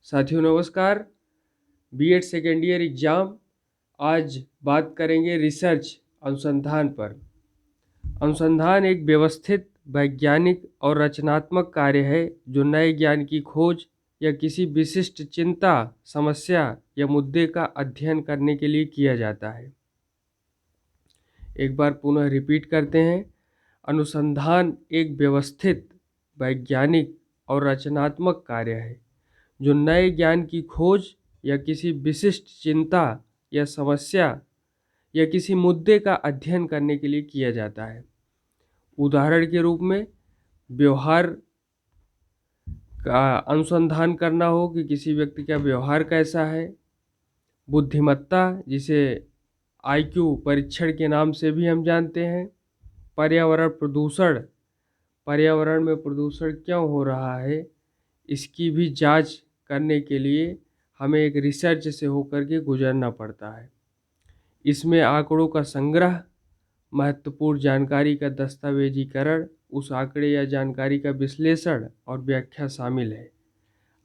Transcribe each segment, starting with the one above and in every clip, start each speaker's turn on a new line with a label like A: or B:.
A: साथियों नमस्कार। BEd second year exam. आज बात करेंगे रिसर्च अनुसंधान पर। अनुसंधान एक व्यवस्थित, वैज्ञानिक और रचनात्मक कार्य है जो नए ज्ञान की खोज या किसी विशिष्ट चिंता, समस्या या मुद्दे का अध्ययन करने के लिए किया जाता है। एक बार पुनः रिपीट करते हैं। अनुसंधान एक व्यवस्थित, वैज्ञानिक और रचनात्मक कार्य है जो नए ज्ञान की खोज या किसी विशिष्ट चिंता या समस्या या किसी मुद्दे का अध्ययन करने के लिए किया जाता है। उदाहरण के रूप में व्यवहार का अनुसंधान करना हो कि किसी व्यक्ति का व्यवहार कैसा है। बुद्धिमत्ता, जिसे आईक्यू परीक्षण के नाम से भी हम जानते हैं। पर्यावरण प्रदूषण, पर्यावरण में प्रदूषण क्यों हो रहा है, इसकी भी जांच करने के लिए हमें एक रिसर्च से होकर के गुजरना पड़ता है। इसमें आंकड़ों का संग्रह, महत्वपूर्ण जानकारी का दस्तावेजीकरण, उस आंकड़े या जानकारी का विश्लेषण और व्याख्या शामिल है।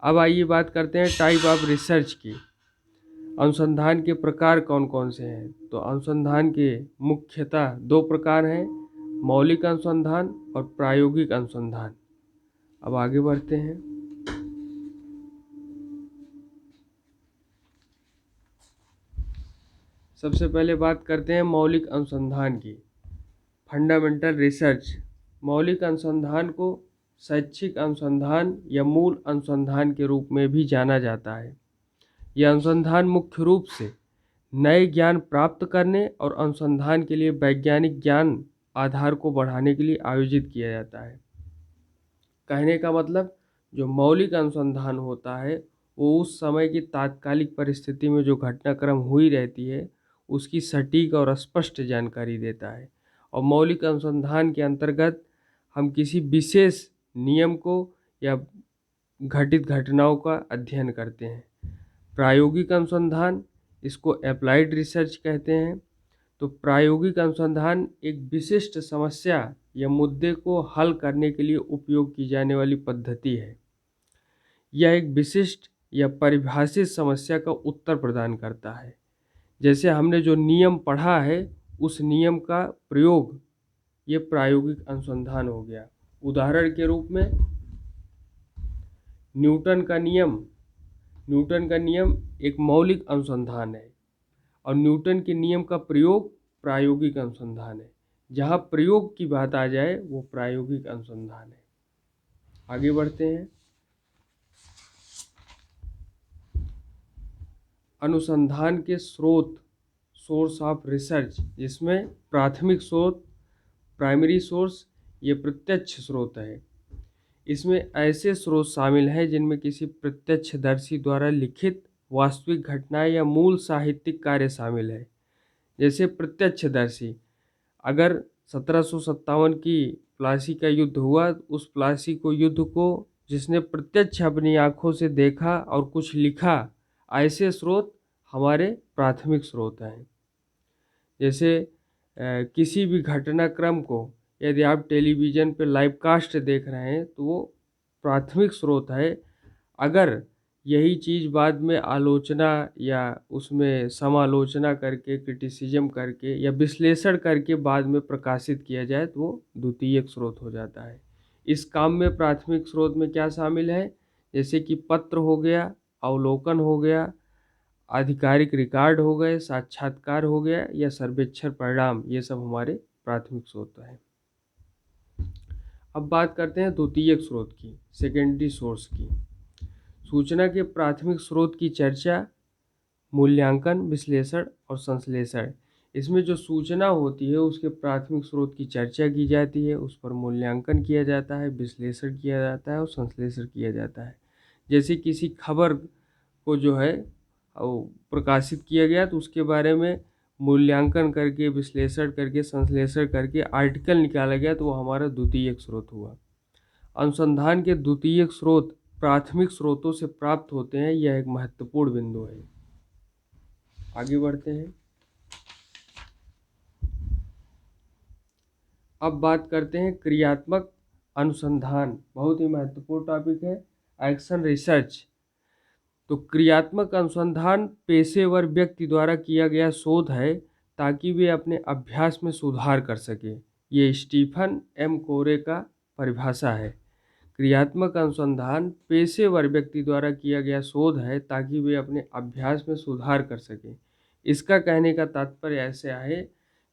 A: अब आइए बात करते हैं टाइप ऑफ रिसर्च की। अनुसंधान के प्रकार कौन कौन से हैं? तो अनुसंधान के मुख्यतः दो प्रकार हैं, मौलिक अनुसंधान और प्रायोगिक अनुसंधान। अब आगे बढ़ते हैं। सबसे पहले बात करते हैं मौलिक अनुसंधान की। Fundamental research. मौलिक अनुसंधान को शैक्षिक अनुसंधान या मूल अनुसंधान के रूप में भी जाना जाता है। यह अनुसंधान मुख्य रूप से नए ज्ञान प्राप्त करने और अनुसंधान के लिए वैज्ञानिक ज्ञान आधार को बढ़ाने के लिए आयोजित किया जाता है। कहने का मतलब, जो मौलिक अनुसंधान होता है वो उस समय की तात्कालिक परिस्थिति में जो घटनाक्रम हुई रहती है उसकी सटीक और स्पष्ट जानकारी देता है। और मौलिक अनुसंधान के अंतर्गत हम किसी विशेष नियम को या घटित घटनाओं का अध्ययन करते हैं। प्रायोगिक अनुसंधान, इसको अप्लाइड रिसर्च कहते हैं। तो प्रायोगिक अनुसंधान एक विशिष्ट समस्या या मुद्दे को हल करने के लिए उपयोग की जाने वाली पद्धति है। यह एक विशिष्ट या परिभाषित समस्या का उत्तर प्रदान करता है। जैसे हमने जो नियम पढ़ा है उस नियम का प्रयोग, ये प्रायोगिक अनुसंधान हो गया। उदाहरण के रूप में न्यूटन का नियम एक मौलिक अनुसंधान है और न्यूटन के नियम का प्रयोग प्रायोगिक अनुसंधान है। जहाँ प्रयोग की बात आ जाए वो प्रायोगिक अनुसंधान है। आगे बढ़ते हैं। अनुसंधान के स्रोत, सोर्स ऑफ रिसर्च, जिसमें प्राथमिक स्रोत, प्राइमरी सोर्स, ये प्रत्यक्ष स्रोत है। इसमें ऐसे स्रोत शामिल हैं जिनमें किसी प्रत्यक्षदर्शी द्वारा लिखित वास्तविक घटनाएं या मूल साहित्यिक कार्य शामिल है। जैसे प्रत्यक्षदर्शी, अगर 1757 की प्लासी का युद्ध हुआ, उस प्लासी को युद्ध को जिसने प्रत्यक्ष अपनी आंखों से देखा और कुछ लिखा, ऐसे स्रोत हमारे प्राथमिक स्रोत हैं। जैसे किसी भी घटनाक्रम को यदि आप टेलीविज़न पे लाइव कास्ट देख रहे हैं तो वो प्राथमिक स्रोत है। अगर यही चीज़ बाद में आलोचना या उसमें समालोचना करके, क्रिटिसिज्म करके या विश्लेषण करके बाद में प्रकाशित किया जाए तो वो द्वितीयक स्रोत हो जाता है। इस काम में प्राथमिक स्रोत में क्या शामिल है? जैसे कि पत्र हो गया, अवलोकन हो गया, आधिकारिक रिकॉर्ड हो गए, साक्षात्कार हो गया या सर्वेक्षण परिणाम, ये सब हमारे प्राथमिक स्रोत हैं। अब बात करते हैं द्वितीयक स्रोत की, सेकेंडरी सोर्स की। सूचना के प्राथमिक स्रोत की चर्चा, मूल्यांकन, विश्लेषण और संश्लेषण। इसमें जो सूचना होती है उसके प्राथमिक स्रोत की चर्चा की जाती है, उस पर मूल्यांकन किया जाता है, विश्लेषण किया जाता है और संश्लेषण किया जाता है। जैसे किसी खबर को जो है प्रकाशित किया गया तो उसके बारे में मूल्यांकन करके, विश्लेषण करके, संश्लेषण करके आर्टिकल निकाला गया तो वो हमारा द्वितीयक स्रोत हुआ। अनुसंधान के द्वितीयक स्रोत प्राथमिक स्रोतों से प्राप्त होते हैं, यह एक महत्वपूर्ण बिंदु है। आगे बढ़ते हैं। अब बात करते हैं क्रियात्मक अनुसंधान, बहुत ही महत्वपूर्ण टॉपिक है, एक्शन रिसर्च। तो क्रियात्मक अनुसंधान पेशेवर व्यक्ति द्वारा किया गया शोध है ताकि वे अपने अभ्यास में सुधार कर सकें। ये स्टीफन एम कोरे का परिभाषा है। क्रियात्मक अनुसंधान पेशेवर व्यक्ति द्वारा किया गया शोध है ताकि वे अपने अभ्यास में सुधार कर सकें। इसका कहने का तात्पर्य ऐसे है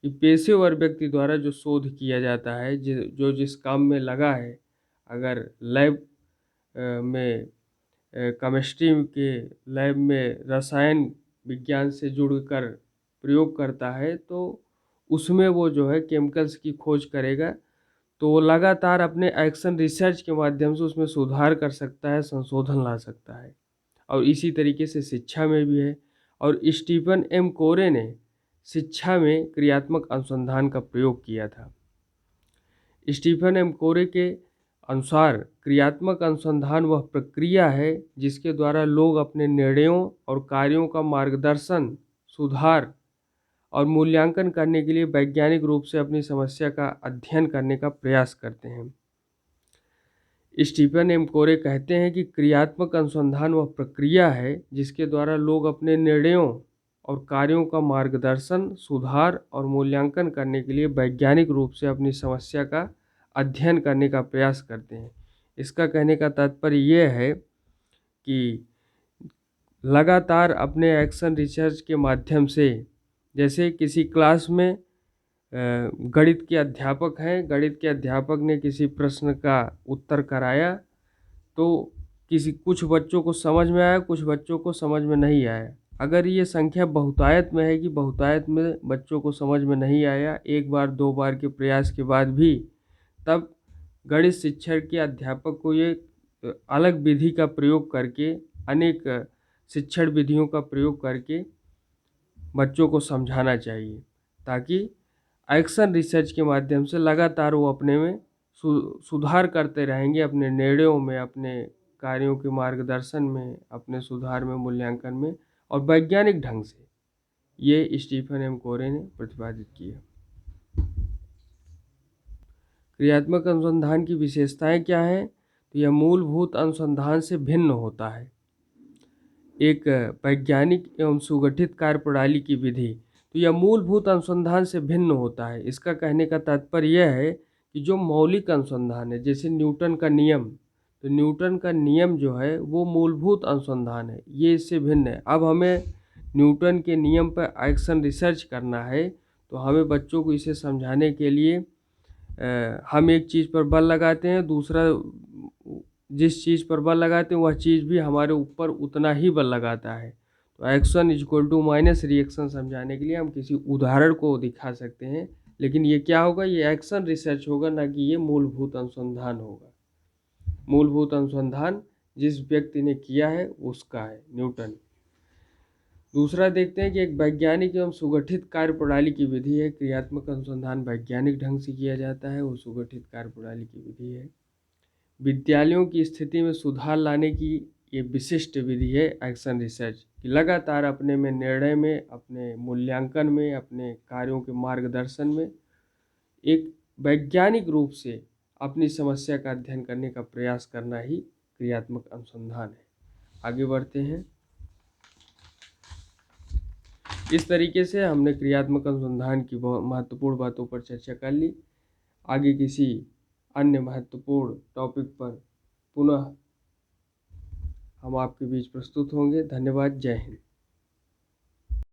A: कि पेशेवर व्यक्ति द्वारा जो शोध किया जाता है, जो जिस काम में लगा है, अगर लैब में केमिस्ट्री के लैब में रसायन विज्ञान से जुड़कर प्रयोग करता है तो उसमें वो जो है केमिकल्स की खोज करेगा, तो वो लगातार अपने एक्शन रिसर्च के माध्यम से उसमें सुधार कर सकता है, संशोधन ला सकता है। और इसी तरीके से शिक्षा में भी है। और स्टीफन एम कोरे ने शिक्षा में क्रियात्मक अनुसंधान का प्रयोग किया था। स्टीफन एम कोरे के अनुसार क्रियात्मक अनुसंधान वह प्रक्रिया है जिसके द्वारा लोग अपने निर्णयों और कार्यों का मार्गदर्शन, सुधार और मूल्यांकन करने के लिए वैज्ञानिक रूप से अपनी समस्या का अध्ययन करने का प्रयास करते हैं। स्टीफन एम कोरे कहते हैं कि क्रियात्मक अनुसंधान वह प्रक्रिया है जिसके द्वारा लोग अपने निर्णयों और कार्यों का मार्गदर्शन, सुधार और मूल्यांकन करने के लिए वैज्ञानिक रूप से अपनी समस्या का अध्ययन करने का प्रयास करते हैं। इसका कहने का तात्पर्य यह है कि लगातार अपने एक्शन रिसर्च के माध्यम से, जैसे किसी क्लास में गणित के अध्यापक हैं, गणित के अध्यापक ने किसी प्रश्न का उत्तर कराया तो कुछ बच्चों को समझ में आया, कुछ बच्चों को समझ में नहीं आया। अगर ये संख्या बहुतायत में है कि बहुतायत में बच्चों को समझ में नहीं आया एक बार दो बार के प्रयास के बाद भी, तब गणित शिक्षक के अध्यापक को ये अलग विधि का प्रयोग करके, अनेक शिक्षण विधियों का प्रयोग करके बच्चों को समझाना चाहिए, ताकि एक्शन रिसर्च के माध्यम से लगातार वो अपने में सुधार करते रहेंगे, अपने निर्णयों में, अपने कार्यों के मार्गदर्शन में, अपने सुधार में, मूल्यांकन में, और वैज्ञानिक ढंग से। ये स्टीफन एम कोरे ने प्रतिपादित किया। क्रियात्मक अनुसंधान की विशेषताएं क्या हैं? तो यह मूलभूत अनुसंधान से भिन्न होता है। एक वैज्ञानिक एवं सुगठित कार्यप्रणाली की विधि, तो यह मूलभूत अनुसंधान से भिन्न होता है। इसका कहने का तात्पर्य यह है कि जो मौलिक अनुसंधान है, जैसे न्यूटन का नियम, तो न्यूटन का नियम जो है वो मूलभूत अनुसंधान है, ये इससे भिन्न है। अब हमें न्यूटन के नियम पर एक्शन रिसर्च करना है, तो हमें बच्चों को इसे समझाने के लिए हम एक चीज़ पर बल लगाते हैं, दूसरा जिस चीज़ पर बल लगाते हैं वह चीज़ भी हमारे ऊपर उतना ही बल लगाता है। तो action equal to minus reaction समझाने के लिए हम किसी उदाहरण को दिखा सकते हैं, लेकिन ये क्या होगा, ये एक्शन रिसर्च होगा, ना कि ये मूलभूत अनुसंधान होगा। मूलभूत अनुसंधान जिस व्यक्ति ने किया है उसका है, न्यूटन। दूसरा देखते हैं कि एक वैज्ञानिक एवं सुगठित कार्यप्रणाली की विधि है। क्रियात्मक अनुसंधान वैज्ञानिक ढंग से किया जाता है, वो सुगठित कार्यप्रणाली की विधि है। विद्यालयों की स्थिति में सुधार लाने की ये विशिष्ट विधि है एक्शन रिसर्च, कि लगातार अपने में निर्णय में, अपने मूल्यांकन में, अपने कार्यों के मार्गदर्शन में एक वैज्ञानिक रूप से अपनी समस्या का अध्ययन करने का प्रयास करना ही क्रियात्मक अनुसंधान है। आगे बढ़ते हैं। इस तरीके से हमने क्रियात्मक अनुसंधान की बहुत महत्वपूर्ण बातों पर चर्चा कर ली। आगे किसी अन्य महत्वपूर्ण टॉपिक पर पुनः हम आपके बीच प्रस्तुत होंगे। धन्यवाद। जय हिंद।